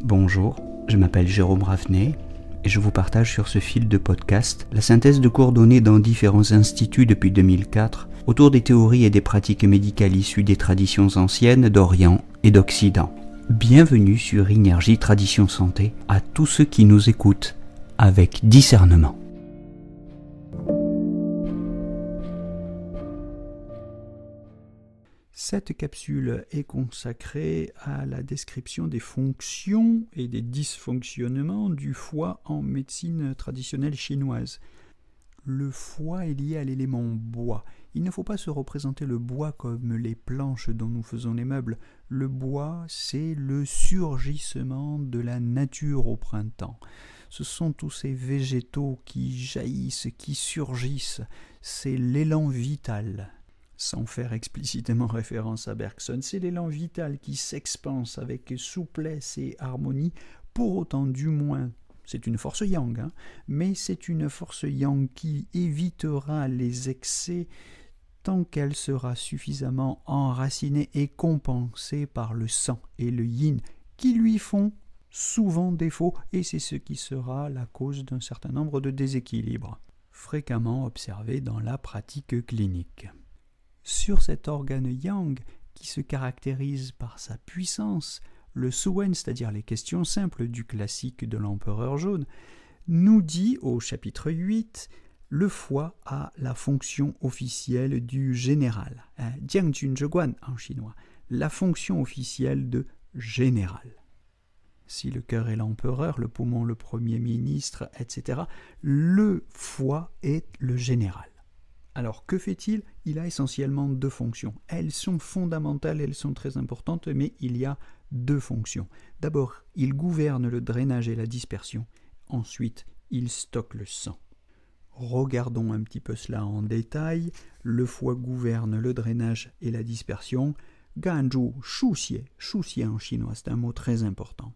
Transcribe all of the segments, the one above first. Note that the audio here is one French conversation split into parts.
Bonjour, je m'appelle Jérôme Ravenet et je vous partage sur ce fil de podcast la synthèse de cours donnés dans différents instituts depuis 2004 autour des théories et des pratiques médicales issues des traditions anciennes d'Orient et d'Occident. Bienvenue sur Énergie Tradition Santé à tous ceux qui nous écoutent avec discernement. Cette capsule est consacrée à la description des fonctions et des dysfonctionnements du foie en médecine traditionnelle chinoise. Le foie est lié à l'élément bois. Il ne faut pas se représenter le bois comme les planches dont nous faisons les meubles. Le bois, c'est le surgissement de la nature au printemps. Ce sont tous ces végétaux qui jaillissent, qui surgissent. C'est l'élan vital. Sans faire explicitement référence à Bergson, c'est l'élan vital qui s'expanse avec souplesse et harmonie. Pour autant, du moins, c'est une force yang, mais c'est une force yang qui évitera les excès tant qu'elle sera suffisamment enracinée et compensée par le sang et le yin qui lui font souvent défaut, et c'est ce qui sera la cause d'un certain nombre de déséquilibres, fréquemment observés dans la pratique clinique. Sur cet organe yang qui se caractérise par sa puissance, le Suwen, c'est-à-dire les questions simples du classique de l'empereur jaune, nous dit au chapitre 8, le foie a la fonction officielle du général, Jiangjun Zheguan en chinois, la fonction officielle de général. Si le cœur est l'empereur, le poumon le premier ministre, etc., le foie est le général. Alors, que fait-il ? Il a essentiellement deux fonctions. Elles sont fondamentales, elles sont très importantes, mais il y a deux fonctions. D'abord, il gouverne le drainage et la dispersion. Ensuite, il stocke le sang. Regardons un petit peu cela en détail. Le foie gouverne le drainage et la dispersion. Ganzhu Shuxie, Shuxie en chinois, c'est un mot très important.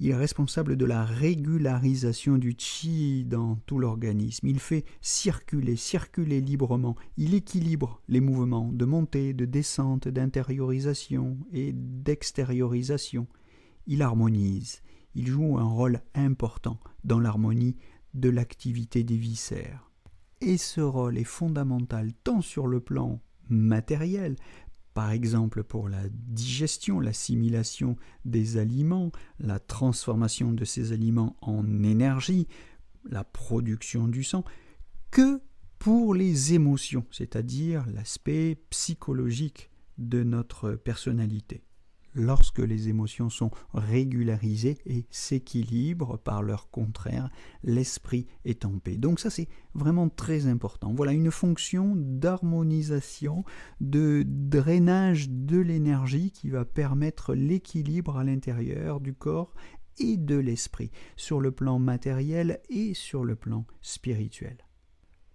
Il est responsable de la régularisation du qi dans tout l'organisme. Il fait circuler librement. Il équilibre les mouvements de montée, de descente, d'intériorisation et d'extériorisation. Il harmonise. Il joue un rôle important dans l'harmonie de l'activité des viscères. Et ce rôle est fondamental tant sur le plan matériel, par exemple pour la digestion, l'assimilation des aliments, la transformation de ces aliments en énergie, la production du sang, que pour les émotions, c'est-à-dire l'aspect psychologique de notre personnalité. Lorsque les émotions sont régularisées et s'équilibrent par leur contraire, l'esprit est en paix. Donc ça, c'est vraiment très important. Voilà une fonction d'harmonisation, de drainage de l'énergie qui va permettre l'équilibre à l'intérieur du corps et de l'esprit, sur le plan matériel et sur le plan spirituel.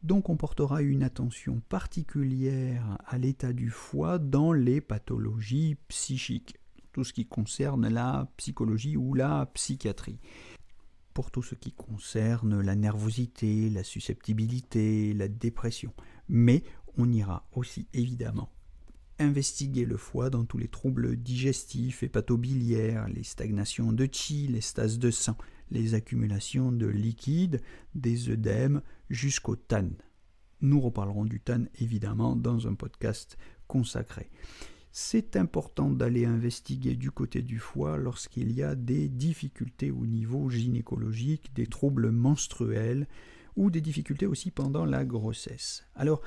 Donc on portera une attention particulière à l'état du foie dans les pathologies psychiques, tout ce qui concerne la psychologie ou la psychiatrie. Pour tout ce qui concerne la nervosité, la susceptibilité, la dépression. Mais on ira aussi évidemment investiguer le foie dans tous les troubles digestifs, hépatobiliaires, les stagnations de qi, les stases de sang, les accumulations de liquide, des œdèmes jusqu'au tan. Nous reparlerons du tan évidemment dans un podcast consacré. C'est important d'aller investiguer du côté du foie lorsqu'il y a des difficultés au niveau gynécologique, des troubles menstruels ou des difficultés aussi pendant la grossesse. Alors,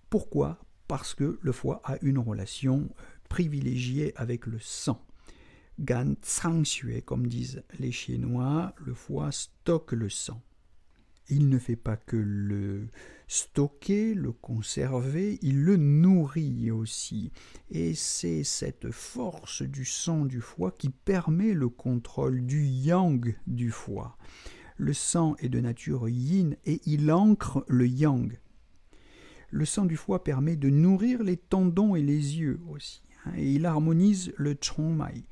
pourquoi ? Parce que le foie a une relation privilégiée avec le sang. Gan Tsang Xue, comme disent les Chinois, le foie stocke le sang. Il ne fait pas que le stocker, le conserver, il le nourrit aussi. Et c'est cette force du sang du foie qui permet le contrôle du yang du foie. Le sang est de nature yin et il ancre le yang. Le sang du foie permet de nourrir les tendons et les yeux aussi. Et il harmonise le chongmai,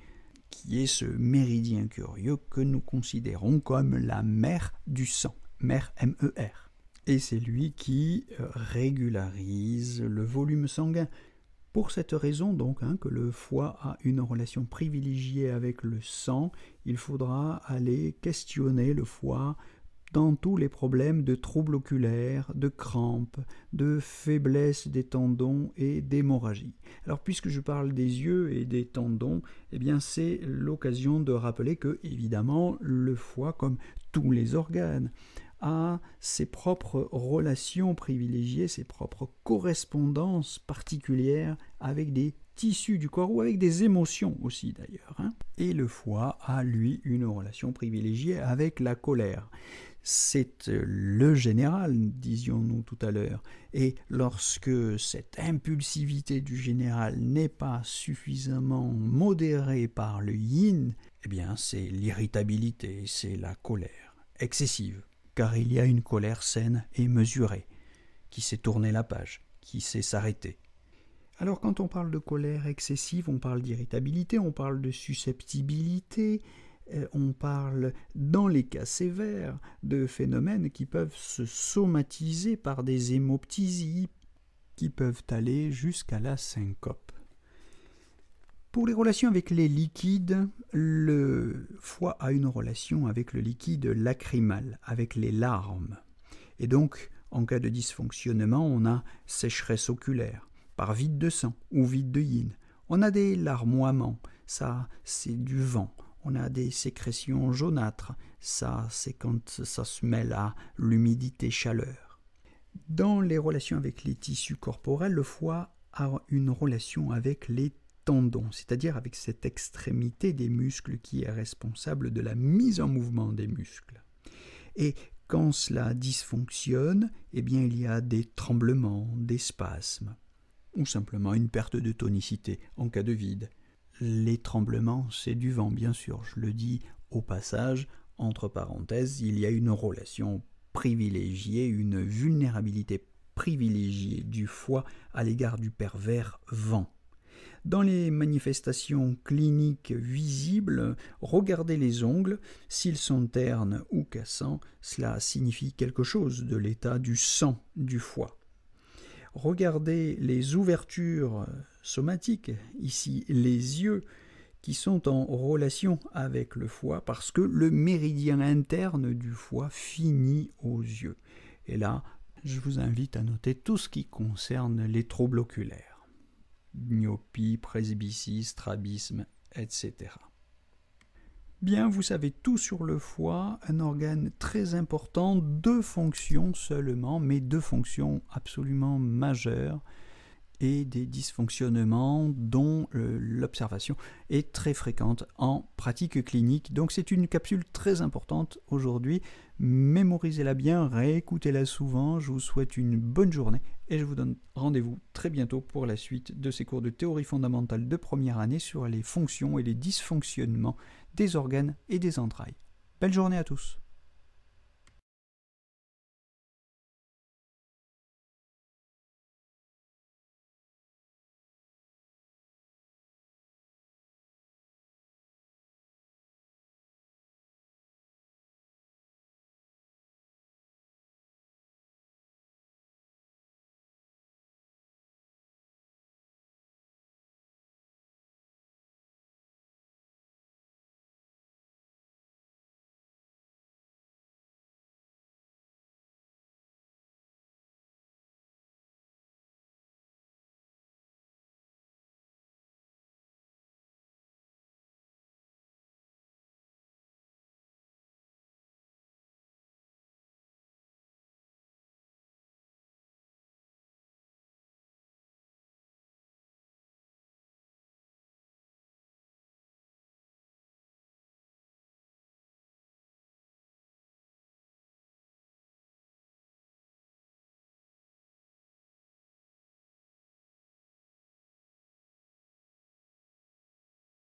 qui est ce méridien curieux que nous considérons comme la mer du sang. Mer, M-E-R. Et c'est lui qui régularise le volume sanguin. Pour cette raison donc que le foie a une relation privilégiée avec le sang, il faudra aller questionner le foie dans tous les problèmes de troubles oculaires, de crampes, de faiblesse des tendons et d'hémorragie. Alors puisque je parle des yeux et des tendons, eh bien c'est l'occasion de rappeler que, évidemment, le foie, comme tous les organes, a ses propres relations privilégiées, ses propres correspondances particulières avec des tissus du corps ou avec des émotions aussi d'ailleurs. Et le foie a, lui, une relation privilégiée avec la colère. C'est le général, disions-nous tout à l'heure, et lorsque cette impulsivité du général n'est pas suffisamment modérée par le yin, eh bien c'est l'irritabilité, c'est la colère excessive, car il y a une colère saine et mesurée, qui sait tourner la page, qui sait s'arrêter. Alors quand on parle de colère excessive, on parle d'irritabilité, on parle de susceptibilité, on parle, dans les cas sévères, de phénomènes qui peuvent se somatiser par des hémoptysies, qui peuvent aller jusqu'à la syncope. Pour les relations avec les liquides, le foie a une relation avec le liquide lacrymal, avec les larmes. Et donc, en cas de dysfonctionnement, on a sécheresse oculaire, par vide de sang ou vide de yin. On a des larmoiements, ça c'est du vent. On a des sécrétions jaunâtres, ça c'est quand ça se mêle à l'humidité-chaleur. Dans les relations avec les tissus corporels, le foie a une relation avec les tendons, c'est-à-dire avec cette extrémité des muscles qui est responsable de la mise en mouvement des muscles. Et quand cela dysfonctionne, eh bien il y a des tremblements, des spasmes, ou simplement une perte de tonicité en cas de vide. Les tremblements, c'est du vent, bien sûr, je le dis au passage, entre parenthèses, il y a une relation privilégiée, une vulnérabilité privilégiée du foie à l'égard du pervers vent. Dans les manifestations cliniques visibles, regardez les ongles, s'ils sont ternes ou cassants, cela signifie quelque chose de l'état du sang du foie. Regardez les ouvertures somatiques, ici les yeux, qui sont en relation avec le foie parce que le méridien interne du foie finit aux yeux. Et là, je vous invite à noter tout ce qui concerne les troubles oculaires. Myopie, presbytie, strabisme, etc. Bien, vous savez tout sur le foie, un organe très important, 2 fonctions seulement, mais 2 fonctions absolument majeures et des dysfonctionnements dont l'observation est très fréquente en pratique clinique. Donc c'est une capsule très importante aujourd'hui. Mémorisez-la bien, réécoutez-la souvent. Je vous souhaite une bonne journée et je vous donne rendez-vous très bientôt pour la suite de ces cours de théorie fondamentale de première année sur les fonctions et les dysfonctionnements des organes et des entrailles. Belle journée à tous.